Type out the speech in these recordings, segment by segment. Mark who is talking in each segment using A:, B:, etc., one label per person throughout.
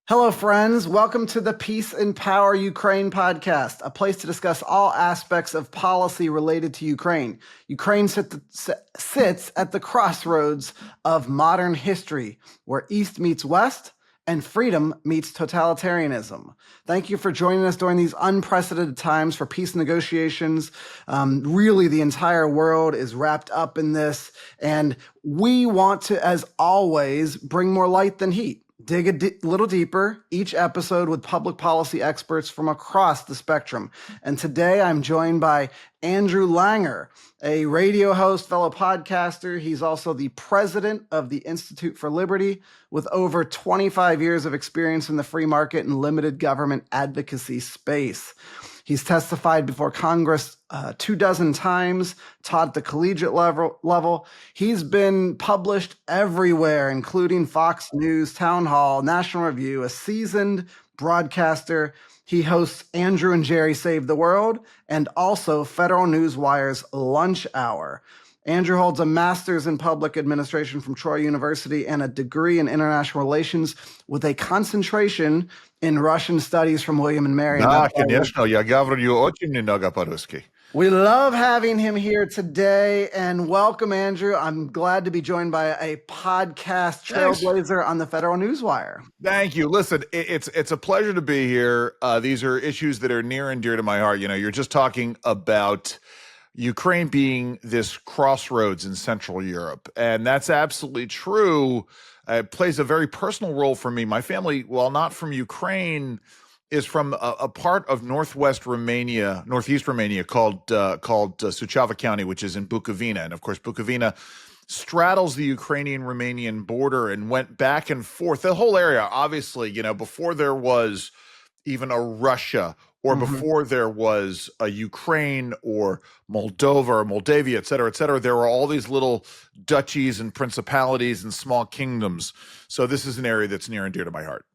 A: Hello, friends. Welcome to the Peace and Power Ukraine podcast, a place to discuss all aspects of policy related to Ukraine. Ukraine sits at the crossroads of modern history, where East meets West and freedom meets totalitarianism. Thank you for joining us during these unprecedented times for peace negotiations. Really, the entire world is wrapped up in this, and we want to, as always, bring more light than heat. Dig a little deeper each episode with public policy experts from across the spectrum. And today I'm joined by Andrew Langer, a radio host, fellow podcaster. He's also the president of the Institute for Liberty with over 25 years of experience in the free market and limited government advocacy space. He's testified before Congress 24 times, taught at the collegiate level. He's been published everywhere, including Fox News, Town Hall, National Review, a seasoned broadcaster. He hosts Andrew and Jerry Save the World and also Federal Newswire's Lunch Hour. Andrew holds a master's in public administration from Troy University and a degree in international relations with a concentration in Russian studies from William and Mary.
B: Да, конечно, я говорю очень немного по-русски.
A: We love having him here today, and welcome, Andrew. I'm glad to be joined by a podcast trailblazer on the Federal Newswire.
B: Thank you. Listen, it's a pleasure to be here. These are issues that are near and dear to my heart. You know, you're just talking about Ukraine being this crossroads in Central Europe, and that's absolutely true. It plays a very personal role for me. My family, while not from Ukraine, is from a part of northeast Romania called Suceava County, which is in Bukovina. And of course, Bukovina straddles the Ukrainian-Romanian border and went back and forth. The whole area, obviously, you know, before there was even a Russia or before there was a Ukraine or Moldova or Moldavia, et cetera, there were all these little duchies and principalities and small kingdoms. So this is an area that's near and dear to my heart.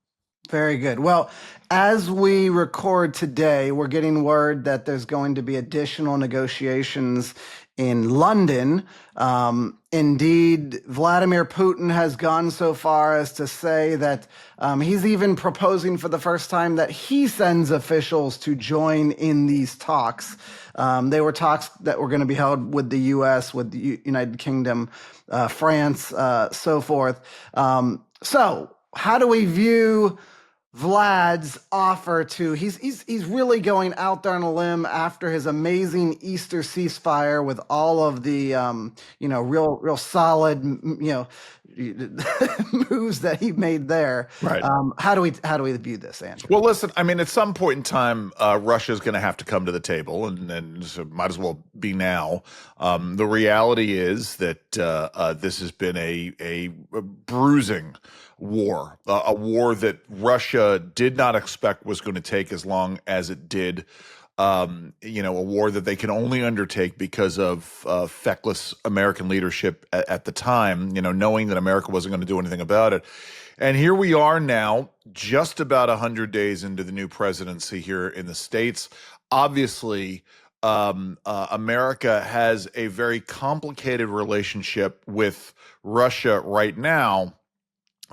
A: Very good. Well, as we record today, we're getting word that there's going to be additional negotiations in London. Indeed, Vladimir Putin has gone so far as to say that he's even proposing for the first time that he sends officials to join in these talks. They were talks that were going to be held with the U.S., with the United Kingdom, France, so forth. So how do we view Vlad's offer to, he's really going out there on a limb after his amazing Easter ceasefire with all of the, real solid, moves that he made there.
B: Right.
A: How do we view this, Andrew?
B: Well, listen, I mean, at some point in time, Russia's going to have to come to the table, and so might as well be now. The reality is that this has been a bruising war, a war that Russia did not expect was going to take as long as it did. A war that they can only undertake because of feckless American leadership at the time, knowing that America wasn't going to do anything about it. And here we are now, just about 100 days into the new presidency here in the States. Obviously, America has a very complicated relationship with Russia right now.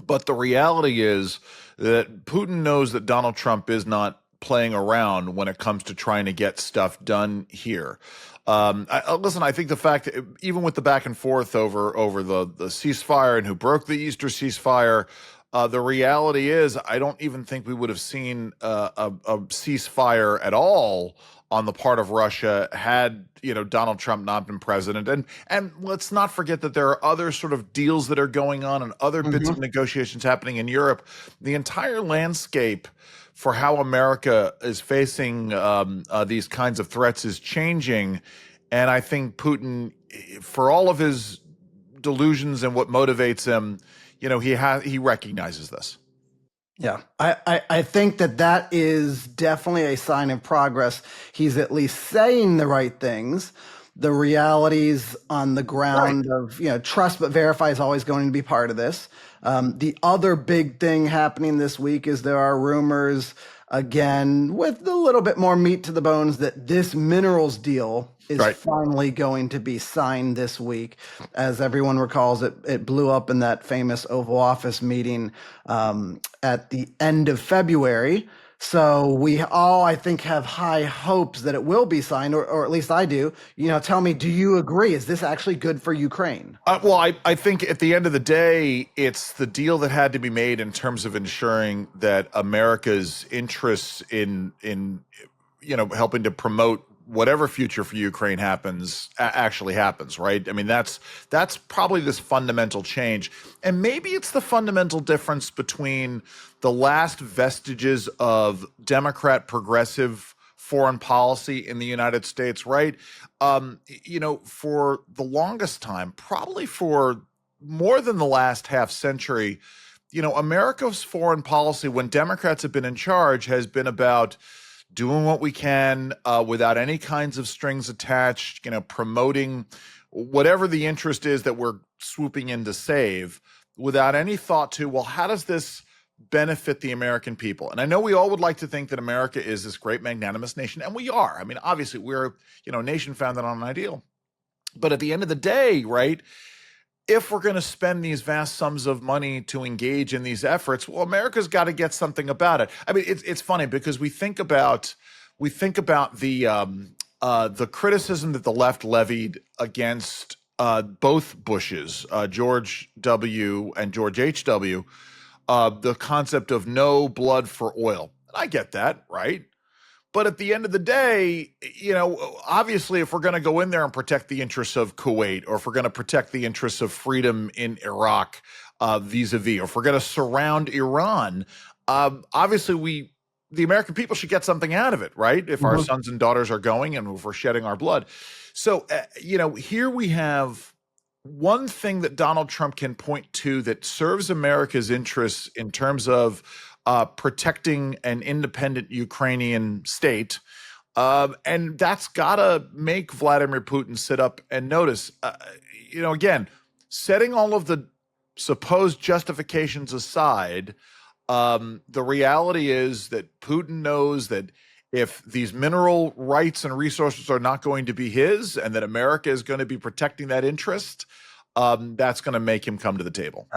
B: But the reality is that Putin knows that Donald Trump is not playing around when it comes to trying to get stuff done here. I think the fact that even with the back and forth over the ceasefire and who broke the Easter ceasefire, the reality is I don't even think we would have seen a ceasefire at all on the part of Russia had Donald Trump not been president. And let's not forget that there are other sort of deals that are going on and other bits of negotiations happening in Europe. The entire landscape for how America is facing these kinds of threats is changing. And I think Putin, for all of his delusions and what motivates him, he recognizes this.
A: Yeah, I think that is definitely a sign of progress. He's at least saying the right things. The realities on the ground of, trust but verify is always going to be part of this. The other big thing happening this week is there are rumors again with a little bit more meat to the bones that this minerals deal is
B: Right.
A: finally going to be signed this week. As everyone recalls, it blew up in that famous Oval Office meeting at the end of February. So we all, I think, have high hopes that it will be signed, or at least I do. Tell me, do you agree? Is this actually good for Ukraine?
B: Well, I think at the end of the day, it's the deal that had to be made in terms of ensuring that America's interests in helping to promote whatever future for Ukraine happens actually happens, right? I mean, that's probably this fundamental change, and maybe it's the fundamental difference between the last vestiges of Democrat progressive foreign policy in the United States, right? For the longest time, probably for more than the last half century, America's foreign policy, when Democrats have been in charge, has been about doing what we can without any kinds of strings attached, promoting whatever the interest is that we're swooping in to save, without any thought to, well, how does this benefit the American people? And I know we all would like to think that America is this great magnanimous nation, and we are. I mean, obviously, we're a nation founded on an ideal. But at the end of the day, right, if we're going to spend these vast sums of money to engage in these efforts, well, America's got to get something about it. I mean, it's funny because we think about the criticism that the left levied against both Bushes, George W. and George H.W., the concept of no blood for oil. I get that, right? But at the end of the day, obviously, if we're going to go in there and protect the interests of Kuwait, or if we're going to protect the interests of freedom in Iraq, vis-a-vis, or if we're going to surround Iran, obviously the American people should get something out of it, right? If our sons and daughters are going and if we're shedding our blood. So, here we have one thing that Donald Trump can point to that serves America's interests in terms of protecting an independent Ukrainian state. And that's got to make Vladimir Putin sit up and notice. Again, setting all of the supposed justifications aside, the reality is that Putin knows that if these mineral rights and resources are not going to be his, and that America is going to be protecting that interest, that's going to make him come to the table.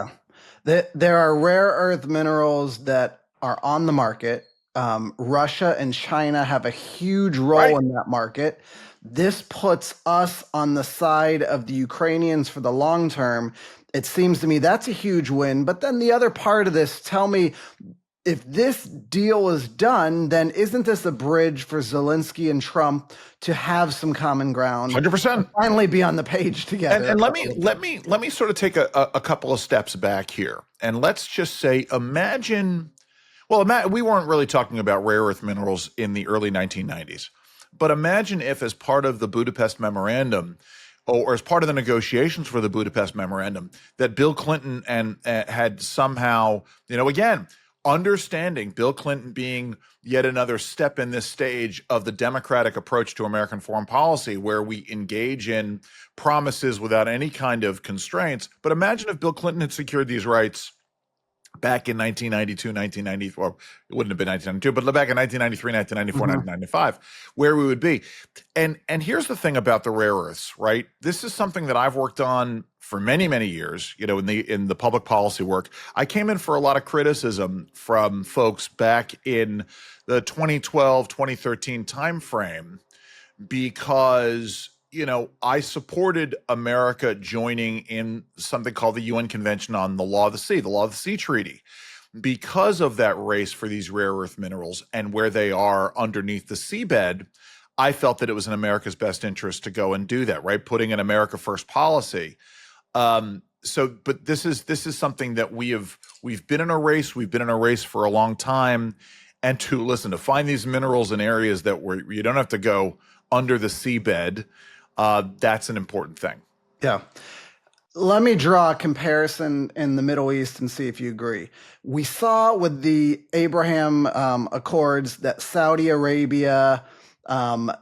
A: There are rare earth minerals that are on the market. Russia and China have a huge role in that market. This puts us on the side of the Ukrainians for the long term. It seems to me that's a huge win. But then the other part of this, tell me, if this deal is done, then isn't this a bridge for Zelensky and Trump to have some common ground?
B: 100%.
A: Finally be on the page together.
B: And let me sort of take a couple of steps back here. And let's just say, we weren't really talking about rare earth minerals in the early 1990s. But imagine if, as part of the Budapest Memorandum, or as part of the negotiations for the Budapest Memorandum, that Bill Clinton had somehow, again, understanding Bill Clinton being yet another step in this stage of the democratic approach to American foreign policy, where we engage in promises without any kind of constraints. But imagine if Bill Clinton had secured these rights back in 1992, 1994, it wouldn't have been 1992, but back in 1993, 1994, 1995, where we would be. And here's the thing about the rare earths, right? This is something that I've worked on for many, many years, in the public policy work. I came in for a lot of criticism from folks back in the 2012, 2013 timeframe because I supported America joining in something called the UN Convention on the Law of the Sea Treaty, because of that race for these rare earth minerals and where they are underneath the seabed. I felt that it was in America's best interest to go and do that, right? Putting an America first policy. But this is something that we've been in a race. We've been in a race for a long time, and to find these minerals in areas where you don't have to go under the seabed. That's an important thing.
A: Yeah. Let me draw a comparison in the Middle East and see if you agree. We saw with the Abraham Accords that Saudi Arabia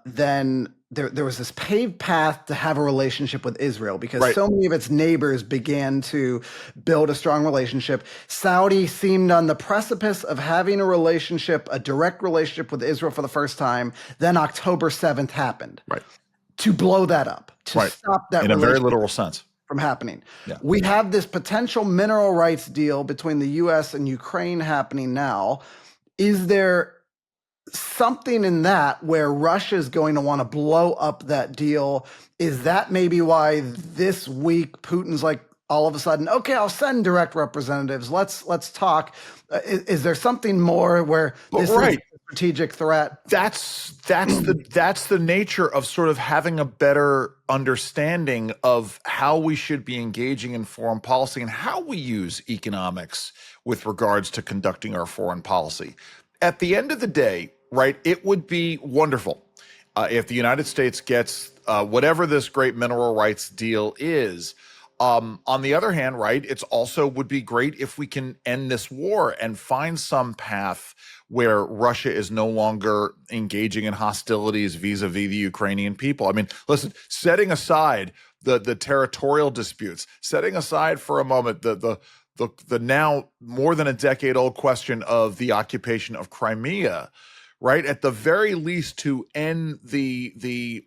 A: then there was this paved path to have a relationship with Israel because
B: Right.
A: so many of its neighbors began to build a strong relationship. Saudi seemed on the precipice of having a relationship, a direct relationship with Israel for the first time. Then October 7th happened
B: Right.
A: to blow that up, to
B: Right.
A: stop that
B: In a very
A: relationship
B: literal sense.
A: from happening.
B: Yeah.
A: We have this potential mineral rights deal between the US and Ukraine happening now. Is there something in that where Russia is going to want to blow up that deal? Is that maybe why this week Putin's like all of a sudden, okay, I'll send direct representatives. Let's talk. Is there something more where
B: But
A: this is
B: right.
A: a strategic threat?
B: That's the nature of sort of having a better understanding of how we should be engaging in foreign policy and how we use economics with regards to conducting our foreign policy. At the end of the day, right, it would be wonderful if the United States gets whatever this great mineral rights deal is. On the other hand, right, it's also would be great if we can end this war and find some path where Russia is no longer engaging in hostilities vis-a-vis the Ukrainian people. I mean, listen, setting aside the territorial disputes, setting aside for a moment the now more than a decade old question of the occupation of Crimea, right? At the very least, to end the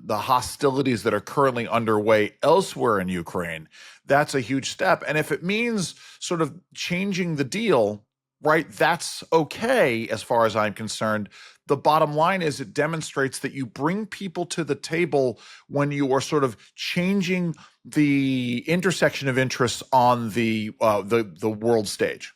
B: hostilities that are currently underway elsewhere in Ukraine, that's a huge step. And if it means sort of changing the deal, right, that's okay as far as I'm concerned. The bottom line is it demonstrates that you bring people to the table when you are sort of changing the intersection of interests on the world stage.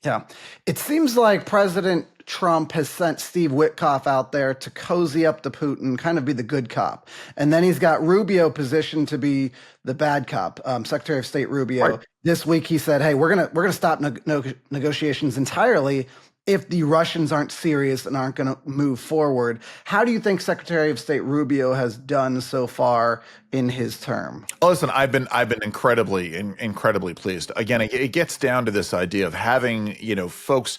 A: Yeah. It seems like President Trump has sent Steve Witkoff out there to cozy up to Putin, kind of be the good cop. And then he's got Rubio positioned to be the bad cop, Secretary of State Rubio.
B: Right.
A: This week he said, hey, we're gonna stop negotiations entirely if the Russians aren't serious and aren't going to move forward. How do you think Secretary of State Rubio has done so far in his term?
B: Oh, listen, I've been incredibly pleased. Again, it gets down to this idea of having, folks.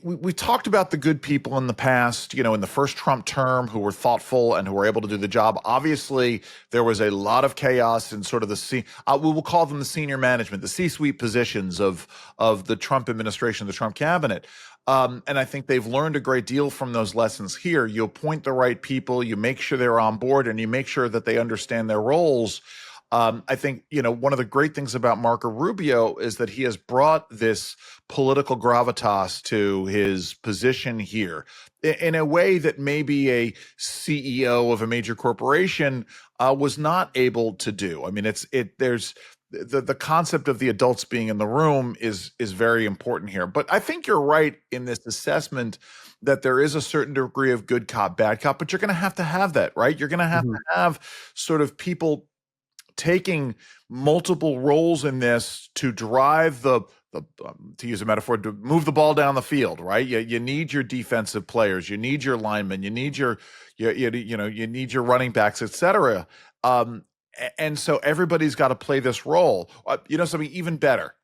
B: We talked about the good people in the past, in the first Trump term who were thoughtful and who were able to do the job. Obviously, there was a lot of chaos in sort of we will call them the senior management, the C-suite positions of the Trump administration, the Trump cabinet. And I think they've learned a great deal from those lessons here. You appoint the right people, you make sure they're on board, and you make sure that they understand their roles. I think, one of the great things about Marco Rubio is that he has brought this political gravitas to his position here in a way that maybe a CEO of a major corporation was not able to do. I mean, there's the concept of the adults being in the room is very important here. But I think you're right in this assessment that there is a certain degree of good cop, bad cop, but you're going to have that, right? You're going to have sort of people taking multiple roles in this to drive to use a metaphor, to move the ball down the field, right? You need your defensive players, you need your linemen, you need you need your running backs, etc. And so everybody's got to play this role. Something even better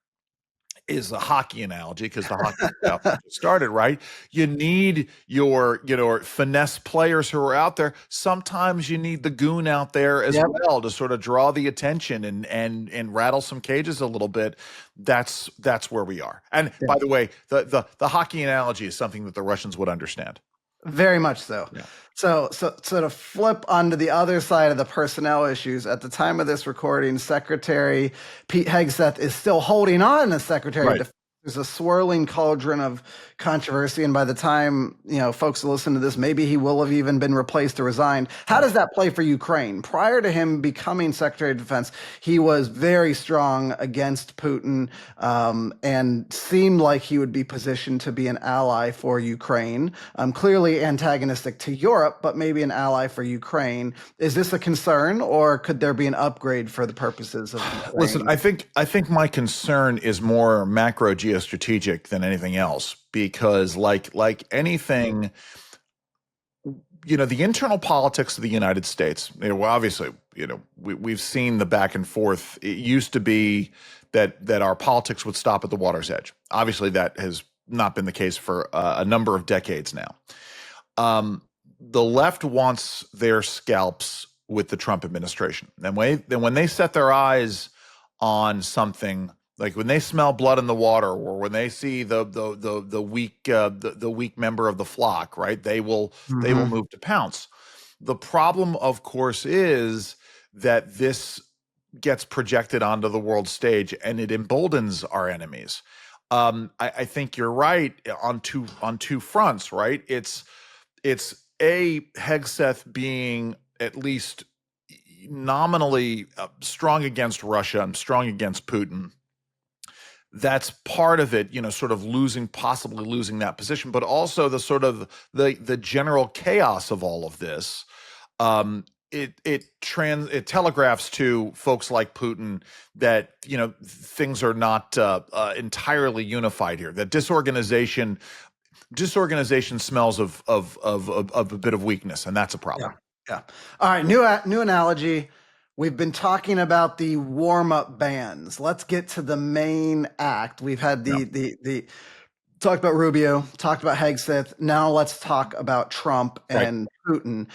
B: is a hockey analogy, because the hockey stuff started, right? You need your finesse players who are out there. Sometimes you need the goon out there as well to sort of draw the attention and rattle some cages a little bit. That's where we are. And by the way, the hockey analogy is something that the Russians would understand.
A: Very much so.
B: Yeah.
A: So to flip onto the other side of the personnel issues, at the time of this recording, Secretary Pete Hegseth is still holding on as Secretary of Defense. There's a swirling cauldron of controversy, and by the time folks listen to this, maybe he will have even been replaced or resigned. How does that play for Ukraine? Prior to him becoming Secretary of Defense, he was very strong against Putin and seemed like he would be positioned to be an ally for Ukraine. Clearly antagonistic to Europe, but maybe an ally for Ukraine. Is this a concern, or could there be an upgrade for the purposes of Ukraine?
B: Listen, I think my concern is more macro geostrategic than anything else, because like anything, the internal politics of the United States, obviously, we've seen the back and forth. It used to be that our politics would stop at the water's edge. Obviously, that has not been the case for a number of decades now. the left wants their scalps with the Trump administration. And when they set their eyes on something, like when they smell blood in the water, or when they see the weak member of the flock, right? They will move to pounce. The problem, of course, is that this gets projected onto the world stage and it emboldens our enemies. I think you're right on two fronts, right? It's a Hegseth being at least nominally strong against Russia and strong against Putin. That's part of it, sort of possibly losing that position, but also the sort of the general chaos of all of this. It telegraphs to folks like Putin that things are not entirely unified here. That disorganization smells of a bit of weakness, and that's a problem.
A: Yeah. All right. New analogy. We've been talking about the warm-up bands. Let's get to the main act. We've had the talked about Rubio, talked about Hegseth. Now let's talk about Trump and Putin.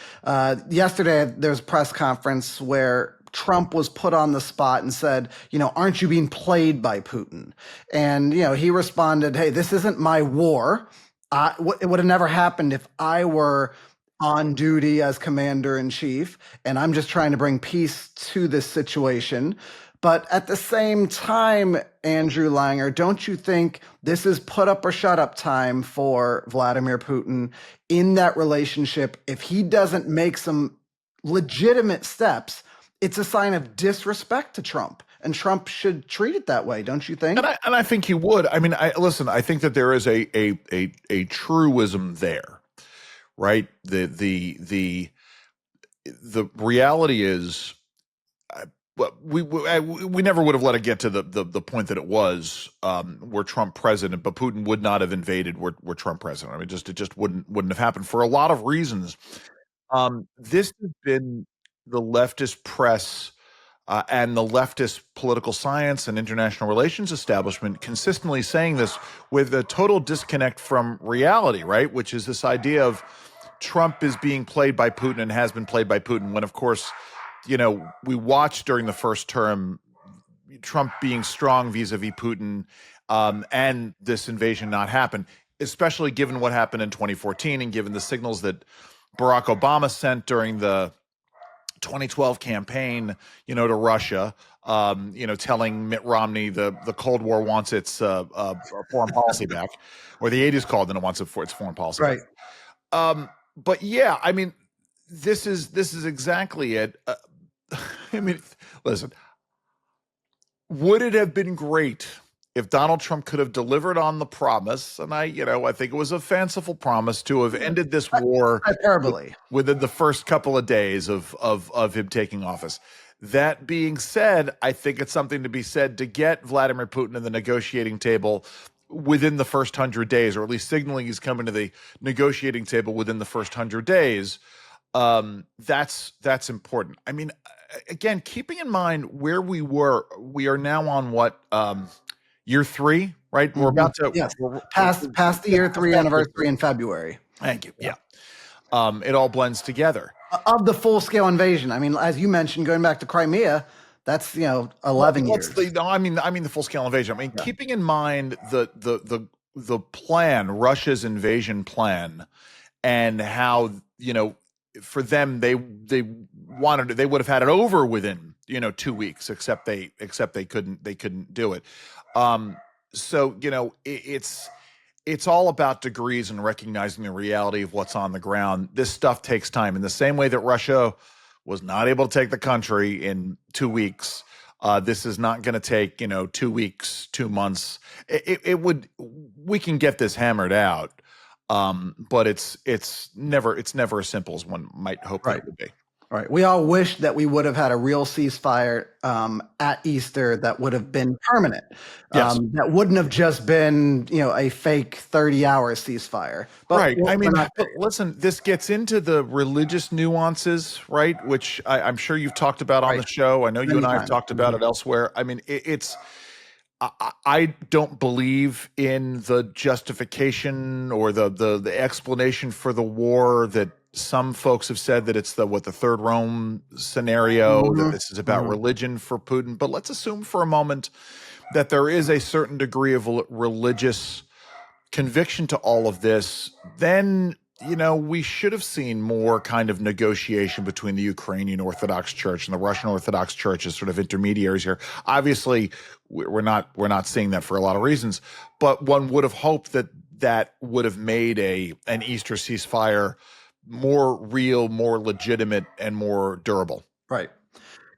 A: Yesterday, there was a press conference where Trump was put on the spot and said, aren't you being played by Putin? And, he responded, hey, this isn't my war. It would have never happened if I were on duty as commander in chief, and I'm just trying to bring peace to this situation. But at the same time, Andrew Langer, don't you think this is put up or shut up time for Vladimir Putin in that relationship? If he doesn't make some legitimate steps, it's a sign of disrespect to Trump. And Trump should treat it that way, don't you think?
B: And I think he would. I mean, I think that there is a truism there, right? The reality is, we never would have let it get to the point that it was, were Trump president, but Putin would not have invaded were Trump president. I mean, it just wouldn't have happened for a lot of reasons. This has been the leftist press and the leftist political science and international relations establishment consistently saying this with a total disconnect from reality, right? Which is this idea of Trump is being played by Putin and has been played by Putin, when, of course, we watched during the first term Trump being strong vis-a-vis Putin, and this invasion not happen, especially given what happened in 2014 and given the signals that Barack Obama sent during the 2012 campaign, to Russia, telling Mitt Romney the Cold War wants its foreign policy back, or the 80s called and it wants it for its foreign policy back. But yeah, I mean, this is exactly it. I mean, listen, would it have been great if Donald Trump could have delivered on the promise? And I think it was a fanciful promise to have ended this war within the first couple of days of him taking office. That being said, I think it's something to be said to get Vladimir Putin to the negotiating table within the first 100 days, or at least signaling he's coming to the negotiating table within the first 100 days. That's important. I mean, again, keeping in mind where we are now on what, year 3, right? We're about to
A: past the year 3 anniversary in February.
B: Thank you. Yeah. It all blends together.
A: Of the full scale invasion. I mean, as you mentioned, going back to Crimea, that's 11 years.
B: I mean the full scale invasion. I mean, keeping in mind the plan, Russia's invasion plan, and how for them they would have had it over within 2 weeks, except they couldn't do it. So it's all about degrees and recognizing the reality of what's on the ground. This stuff takes time. In the same way that Russia was not able to take the country in 2 weeks, this is not going to take 2 weeks, 2 months. We can get this hammered out, but it's never as simple as one might hope that it would be.
A: All right. We all wish that we would have had a real ceasefire at Easter that would have been permanent.
B: Yes.
A: That wouldn't have just been, a fake 30-hour ceasefire. But
B: right. I mean, but listen, this gets into the religious nuances, right? Which I'm sure you've talked about on the show. I know you and I have talked about it elsewhere. I mean, I don't believe in the justification or the explanation for the war that Some folks have said that it's the third Rome scenario, that this is about religion for Putin. But let's assume for a moment that there is a certain degree of religious conviction to all of this. Then, we should have seen more kind of negotiation between the Ukrainian Orthodox Church and the Russian Orthodox Church as sort of intermediaries here. Obviously, we're not seeing that for a lot of reasons, but one would have hoped that would have made an Easter ceasefire more real, more legitimate, and more durable.
A: Right.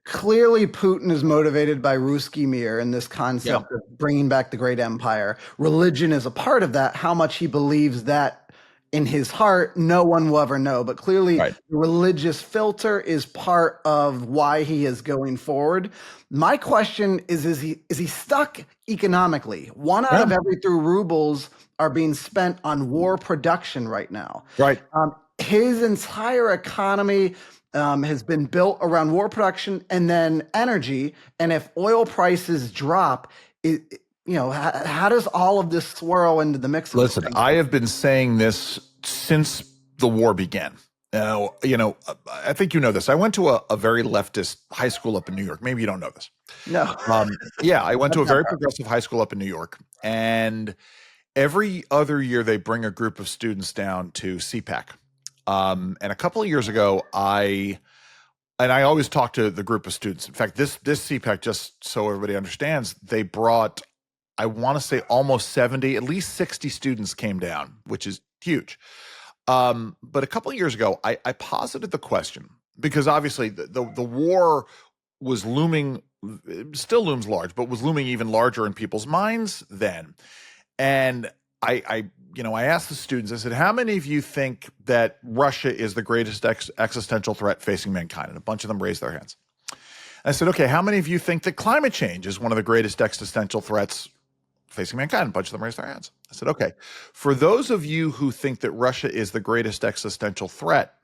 A: Clearly, Putin is motivated by Ruski Mir and this concept of bringing back the great empire. Religion is a part of that. How much he believes that in his heart, no one will ever know. But clearly, the religious filter is part of why he is going forward. My question is he stuck economically? 1 out of every 3 rubles are being spent on war production right now.
B: Right.
A: His entire economy has been built around war production and then energy. And if oil prices drop, how does all of this swirl into the mix?
B: Listen, I have been saying this since the war began. I think you know this. I went to a very leftist high school up in New York. Maybe you don't know this.
A: No.
B: I went to a very progressive high school up in New York, and every other year they bring a group of students down to CPAC. And a couple of years ago, I always talk to the group of students. In fact, this CPAC, just so everybody understands, they brought, I want to say almost 70, at least 60 students came down, which is huge. But a couple of years ago, I posited the question, because obviously the war was looming, still looms large, but was looming even larger in people's minds then. And I asked the students, I said, how many of you think that Russia is the greatest existential threat facing mankind? And a bunch of them raised their hands. I said, okay, how many of you think that climate change is one of the greatest existential threats facing mankind? A bunch of them raised their hands. I said, okay, for those of you who think that Russia is the greatest existential threat,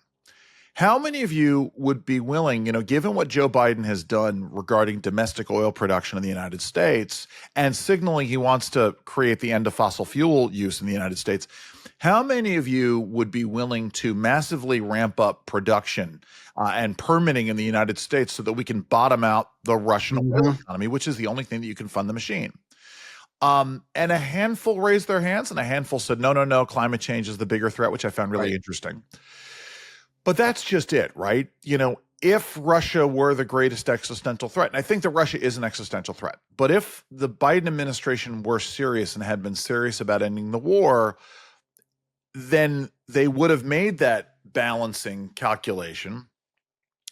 B: how many of you would be willing, given what Joe Biden has done regarding domestic oil production in the United States and signaling he wants to create the end of fossil fuel use in the United States, how many of you would be willing to massively ramp up production and permitting in the United States so that we can bottom out the Russian oil economy, which is the only thing that you can fund the machine? And a handful raised their hands, and a handful said, no, climate change is the bigger threat, which I found really interesting. But that's just it, right? If Russia were the greatest existential threat, and I think that Russia is an existential threat, but if the Biden administration were serious and had been serious about ending the war, then they would have made that balancing calculation,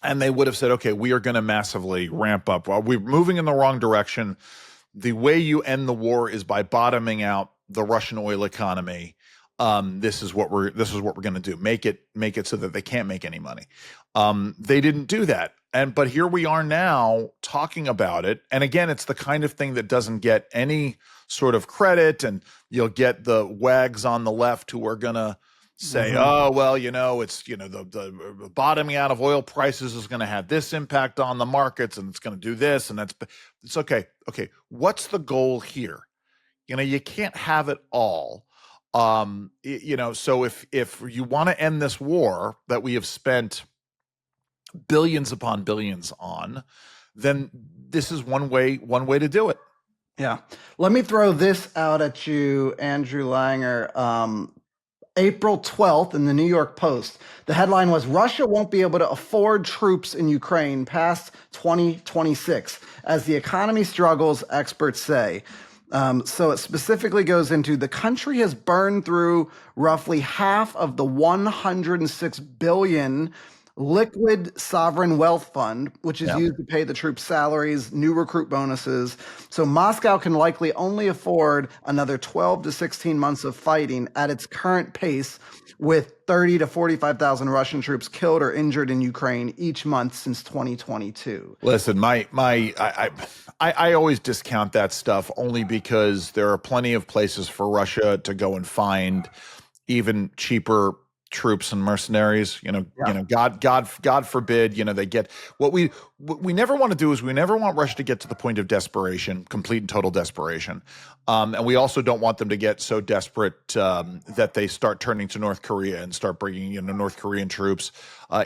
B: and they would have said, okay, we are going to massively ramp up. While we're moving in the wrong direction, the way you end the war is by bottoming out the Russian oil economy. This is what we're going to do. Make it so that they can't make any money. They didn't do that. But here we are now talking about it. And again, it's the kind of thing that doesn't get any sort of credit. And you'll get the wags on the left who are going to say, oh, well, it's, the bottoming out of oil prices is going to have this impact on the markets, and it's going to do this. And it's okay. Okay. What's the goal here? You can't have it all. So if you want to end this war that we have spent billions upon billions on, then this is one way to do it.
A: Yeah. Let me throw this out at you, Andrew Langer. April 12th in the New York Post, the headline was, Russia won't be able to afford troops in Ukraine past 2026 as the economy struggles, experts say. So it specifically goes into the country has burned through roughly half of the 106 billion liquid sovereign wealth fund, which is used to pay the troops' salaries, new recruit bonuses. So Moscow can likely only afford another 12 to 16 months of fighting at its current pace, with 30 to 45,000 Russian troops killed or injured in Ukraine each month since 2022.
B: Listen, I always discount that stuff only because there are plenty of places for Russia to go and find even cheaper troops and mercenaries.
A: Yeah.
B: God forbid, they get what we never want to do is we never want Russia to get to the point of desperation, complete and total desperation. And we also don't want them to get so desperate that they start turning to North Korea and start bringing North Korean troops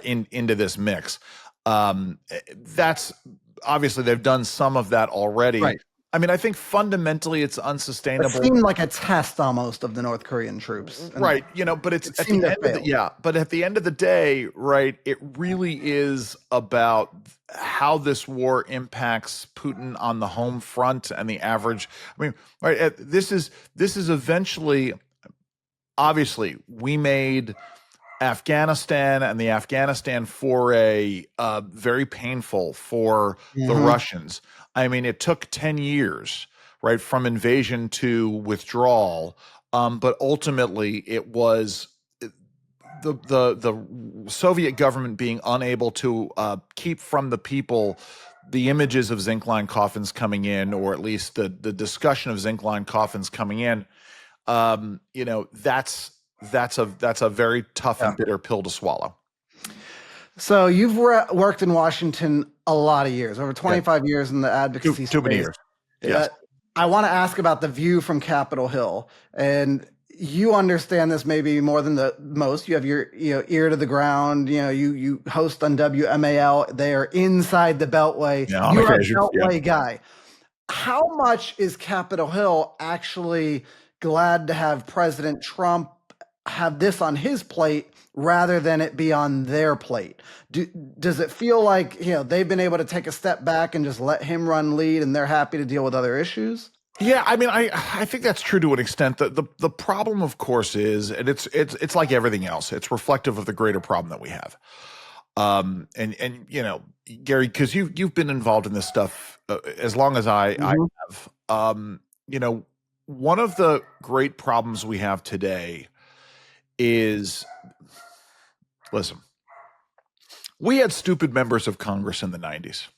B: into this mix. That's obviously they've done some of that already.
A: Right.
B: I mean, I think fundamentally it's unsustainable.
A: It seemed like a test almost of the North Korean troops.
B: Right. But it's
A: it
B: at
A: seemed
B: the
A: to
B: end of the,
A: fail.
B: yeah. But at the end of the day, right, it really is about how this war impacts Putin on the home front and the average. I mean, right. This is eventually, obviously, we made Afghanistan and the Afghanistan foray very painful for the Russians. I mean, it took 10 years, right, from invasion to withdrawal. But ultimately, it was the Soviet government being unable to keep from the people the images of zinc-lined coffins coming in, or at least the discussion of zinc-lined coffins coming in. That's a very tough and bitter pill to swallow.
A: So you've worked in Washington a lot of years, over 25 years in the advocacy
B: Too many
A: space.
B: years. Yes.
A: I want to ask about the view from Capitol Hill, and you understand this maybe more than the most. You have your ear to the ground. You host on WMAL. They are inside the Beltway.
B: Yeah, on
A: You're a
B: occasion,
A: Beltway guy. How much is Capitol Hill actually glad to have President Trump have this on his plate rather than it be on their plate? Does it feel like they've been able to take a step back and just let him run lead, and they're happy to deal with other issues?
B: Yeah, I mean, I think that's true to an extent. The problem, of course, is, and it's like everything else. It's reflective of the greater problem that we have. And Gary, because you've been involved in this stuff as long as I have. One of the great problems we have today is, listen, we had stupid members of Congress in the 90s.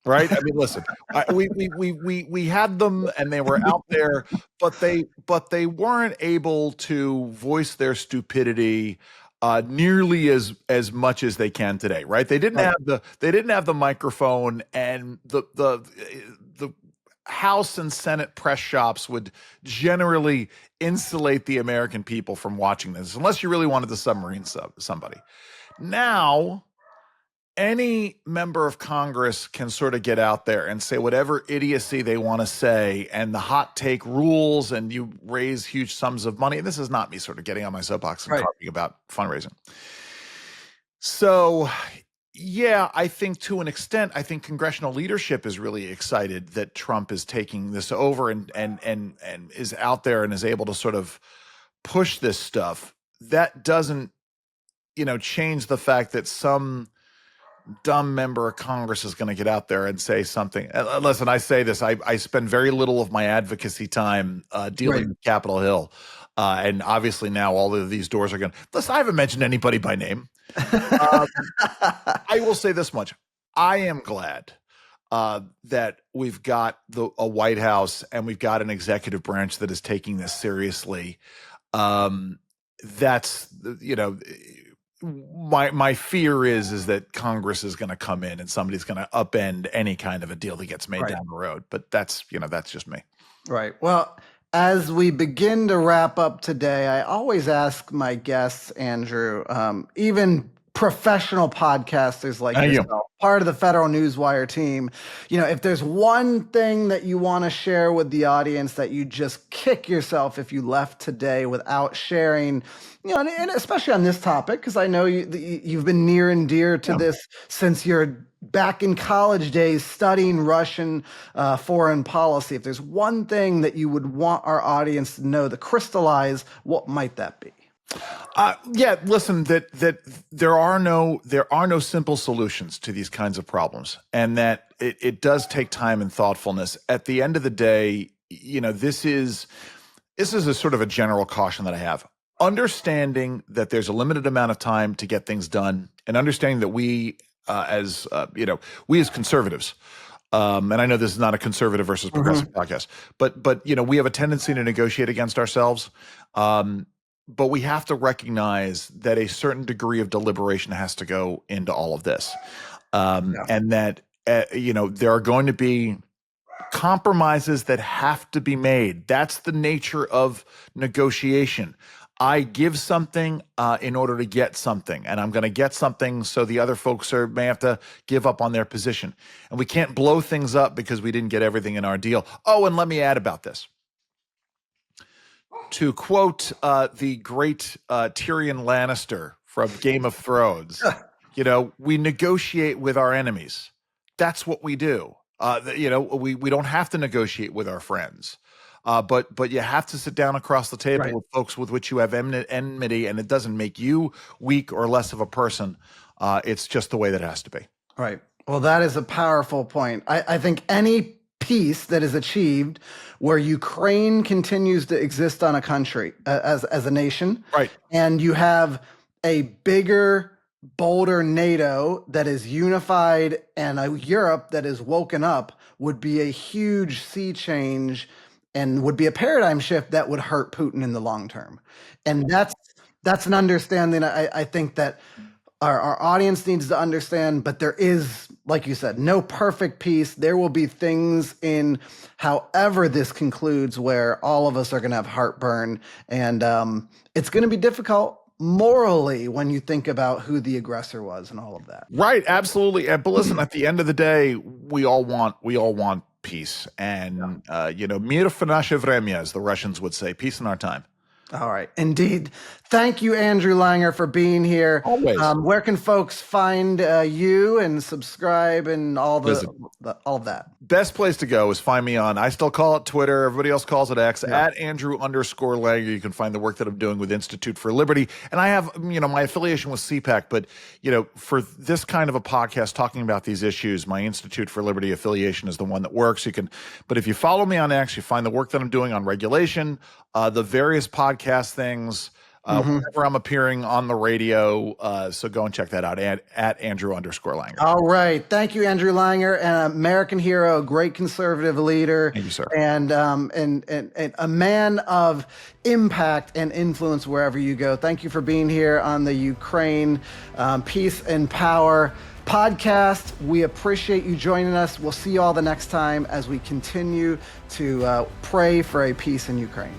B: Right. I mean, listen, we had them and they were out there, but they weren't able to voice their stupidity nearly as much as they can today. Right. They didn't have the microphone, and the House and Senate press shops would generally insulate the American people from watching this, unless you really wanted to submarine somebody. Now, any member of Congress can sort of get out there and say whatever idiocy they want to say, and the hot take rules, and you raise huge sums of money. And this is not me sort of getting on my soapbox and talking about fundraising. So, yeah, I think to an extent, I think congressional leadership is really excited that Trump is taking this over and is out there and is able to sort of push this stuff. That doesn't, change the fact that some dumb member of Congress is going to get out there and say something. Listen, I say this, I spend very little of my advocacy time dealing with Capitol Hill. And obviously now all of these doors are going to, listen, I haven't mentioned anybody by name. I will say this much. I am glad that we've got a White House and we've got an executive branch that is taking this seriously. That's, my fear is that Congress is going to come in and somebody's going to upend any kind of a deal that gets made down the road. But that's just me.
A: Right. Well, as we begin to wrap up today, I always ask my guests, Andrew, even professional podcasters like yourself, part of the Federal Newswire team, if there's one thing that you want to share with the audience that you just kick yourself if you left today without sharing, and especially on this topic, because I know you've been near and dear to this since you're back in college days studying Russian foreign policy. If there's one thing that you would want our audience to know, to crystallize, what might that be?
B: Listen, that there are no simple solutions to these kinds of problems, and that it does take time and thoughtfulness. At the end of the day, this is a sort of a general caution that I have. Understanding that there's a limited amount of time to get things done, and understanding that we as conservatives, and I know this is not a conservative versus progressive podcast, but we have a tendency to negotiate against ourselves. but we have to recognize that a certain degree of deliberation has to go into all of this, and that there are going to be compromises that have to be made. That's the nature of negotiation. I give something in order to get something, and I'm going to get something, so the other folks may have to give up on their position. And we can't blow things up because we didn't get everything in our deal. Oh, and let me add about this. To quote the great Tyrion Lannister from Game of Thrones, we negotiate with our enemies. That's what we do. We don't have to negotiate with our friends. But you have to sit down across the table with folks with which you have enmity, and it doesn't make you weak or less of a person. It's just the way that it has to be.
A: Right. Well, that is a powerful point. I think any peace that is achieved where Ukraine continues to exist on a country as a nation,
B: right,
A: and you have a bigger, bolder NATO that is unified and a Europe that is woken up would be a huge sea change and would be a paradigm shift that would hurt Putin in the long term. And that's an understanding I think that our audience needs to understand, but there is, like you said, no perfect peace. There will be things in however this concludes where all of us are going to have heartburn, and it's going to be difficult morally when you think about who the aggressor was and all of that.
B: Right, absolutely. But listen, at the end of the day, we all want peace, and mир в наше время, as the Russians would say, peace in our time.
A: All right. Indeed. Thank you, Andrew Langer, for being here.
B: Always.
A: Where can folks find you and subscribe and all of that?
B: Best place to go is find me on, I still call it Twitter, everybody else calls it X, at Andrew_Langer. You can find the work that I'm doing with Institute for Liberty. And I have, my affiliation with CPAC, but, for this kind of a podcast talking about these issues, my Institute for Liberty affiliation is the one that works. But if you follow me on X, you find the work that I'm doing on regulation, the various podcast things, whenever I'm appearing on the radio. So go and check that out at Andrew_Langer.
A: All right. Thank you, Andrew Langer, an American hero, great conservative leader.
B: Thank you, sir.
A: And a man of impact and influence wherever you go. Thank you for being here on the Ukraine Peace and Power podcast. We appreciate you joining us. We'll see you all the next time as we continue to pray for a peace in Ukraine.